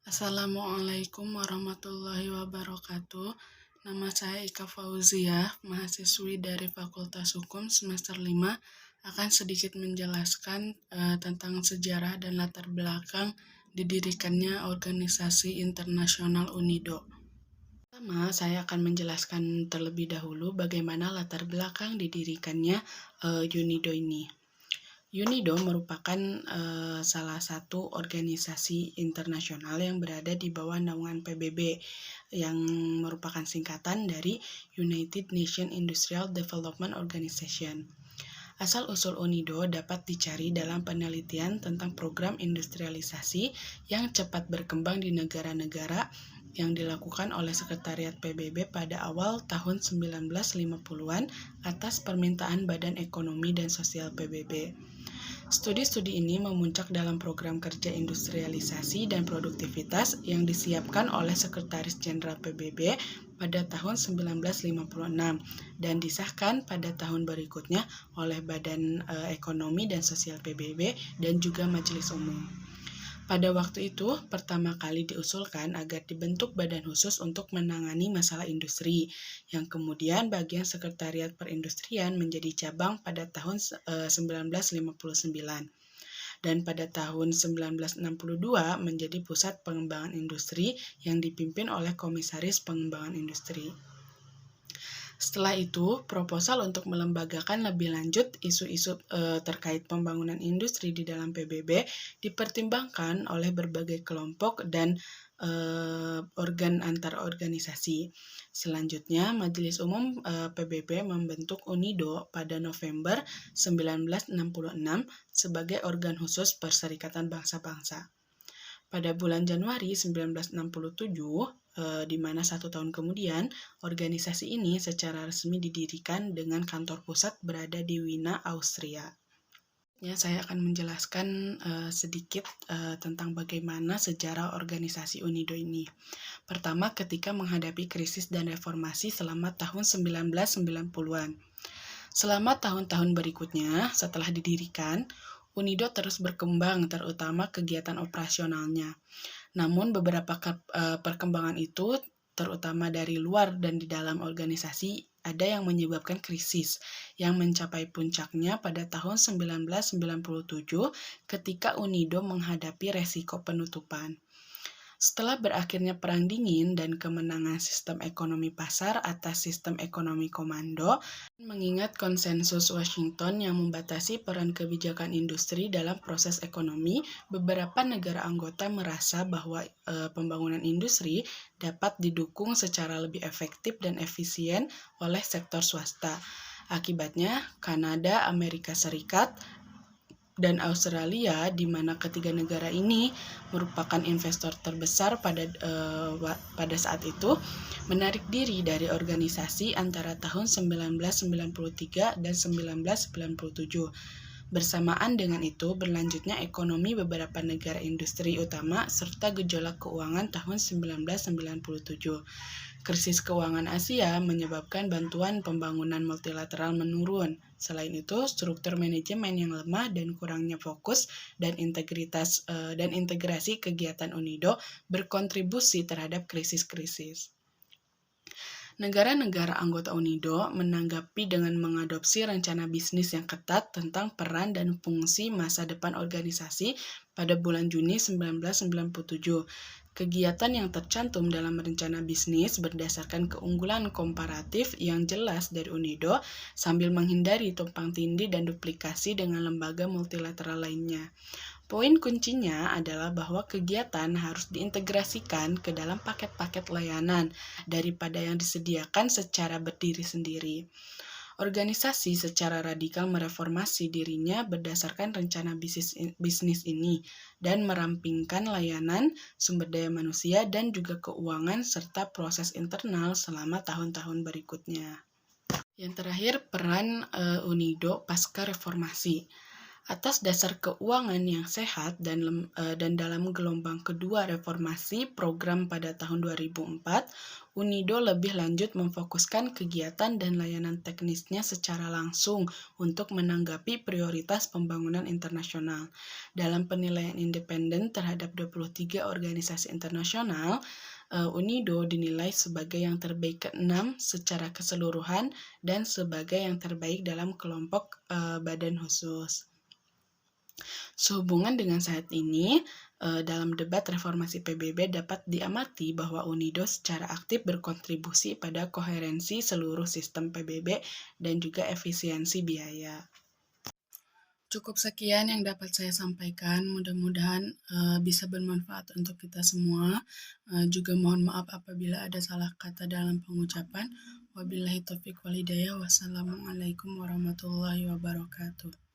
Assalamualaikum warahmatullahi wabarakatuh. Nama saya Ika Fauziah, mahasiswi dari Fakultas Hukum semester 5, akan sedikit menjelaskan tentang sejarah dan latar belakang didirikannya organisasi internasional UNIDO. Pertama, saya akan menjelaskan terlebih dahulu bagaimana latar belakang didirikannya UNIDO ini. UNIDO merupakan salah satu organisasi internasional yang berada di bawah naungan PBB yang merupakan singkatan dari United Nations Industrial Development Organization. Asal-usul UNIDO dapat dicari dalam penelitian tentang program industrialisasi yang cepat berkembang di negara-negara yang dilakukan oleh Sekretariat PBB pada awal tahun 1950-an atas permintaan Badan Ekonomi dan Sosial PBB. Studi-studi ini memuncak dalam program kerja industrialisasi dan produktivitas yang disiapkan oleh Sekretaris Jenderal PBB pada tahun 1956 dan disahkan pada tahun berikutnya oleh Badan Ekonomi dan Sosial PBB dan juga Majelis Umum. Pada waktu itu, pertama kali diusulkan agar dibentuk badan khusus untuk menangani masalah industri, yang kemudian bagian Sekretariat Perindustrian menjadi cabang pada tahun 1959. Dan pada tahun 1962 menjadi Pusat Pengembangan Industri yang dipimpin oleh Komisaris Pengembangan Industri. Setelah itu, proposal untuk melembagakan lebih lanjut isu-isu terkait pembangunan industri di dalam PBB dipertimbangkan oleh berbagai kelompok dan organ antar organisasi. Selanjutnya, Majelis Umum PBB membentuk UNIDO pada November 1966 sebagai organ khusus Perserikatan Bangsa-Bangsa. Pada bulan Januari 1967, di mana 1 tahun kemudian, organisasi ini secara resmi didirikan dengan kantor pusat berada di Wina, Austria. Saya akan menjelaskan sedikit tentang bagaimana sejarah organisasi UNIDO ini. Pertama, ketika menghadapi krisis dan reformasi selama tahun 1990-an. Selama tahun-tahun berikutnya, setelah didirikan, UNIDO terus berkembang, terutama kegiatan operasionalnya. Namun beberapa perkembangan itu, terutama dari luar dan di dalam organisasi, ada yang menyebabkan krisis yang mencapai puncaknya pada tahun 1997 ketika UNIDO menghadapi resiko penutupan. Setelah berakhirnya Perang Dingin dan kemenangan sistem ekonomi pasar atas sistem ekonomi komando, mengingat konsensus Washington yang membatasi peran kebijakan industri dalam proses ekonomi, beberapa negara anggota merasa bahwa pembangunan industri dapat didukung secara lebih efektif dan efisien oleh sektor swasta. Akibatnya, Kanada, Amerika Serikat, dan Australia, di mana ketiga negara ini merupakan investor terbesar pada saat itu, menarik diri dari organisasi antara tahun 1993 dan 1997. Bersamaan dengan itu, berlanjutnya ekonomi beberapa negara industri utama serta gejolak keuangan tahun 1997. Krisis keuangan Asia menyebabkan bantuan pembangunan multilateral menurun. Selain itu, struktur manajemen yang lemah dan kurangnya fokus dan integrasi kegiatan UNIDO berkontribusi terhadap krisis-krisis. Negara-negara anggota UNIDO menanggapi dengan mengadopsi rencana bisnis yang ketat tentang peran dan fungsi masa depan organisasi pada bulan Juni 1997. Kegiatan yang tercantum dalam rencana bisnis berdasarkan keunggulan komparatif yang jelas dari UNIDO sambil menghindari tumpang tindih dan duplikasi dengan lembaga multilateral lainnya. Poin kuncinya adalah bahwa kegiatan harus diintegrasikan ke dalam paket-paket layanan daripada yang disediakan secara berdiri sendiri. Organisasi secara radikal mereformasi dirinya berdasarkan rencana bisnis ini dan merampingkan layanan, sumber daya manusia, dan juga keuangan serta proses internal selama tahun-tahun berikutnya. Yang terakhir, peran UNIDO pasca reformasi. Atas dasar keuangan yang sehat dan dalam gelombang kedua reformasi program pada tahun 2004, UNIDO lebih lanjut memfokuskan kegiatan dan layanan teknisnya secara langsung untuk menanggapi prioritas pembangunan internasional. Dalam penilaian independen terhadap 23 organisasi internasional, UNIDO dinilai sebagai yang terbaik ke-6 secara keseluruhan dan sebagai yang terbaik dalam kelompok badan khusus. Sehubungan dengan saat ini, dalam debat reformasi PBB dapat diamati bahwa UNIDO secara aktif berkontribusi pada koherensi seluruh sistem PBB dan juga efisiensi biaya. Cukup sekian yang dapat saya sampaikan, mudah-mudahan bisa bermanfaat untuk kita semua. Juga mohon maaf apabila ada salah kata dalam pengucapan. Wabillahi taufiq wal hidayah. Wassalamualaikum warahmatullahi wabarakatuh.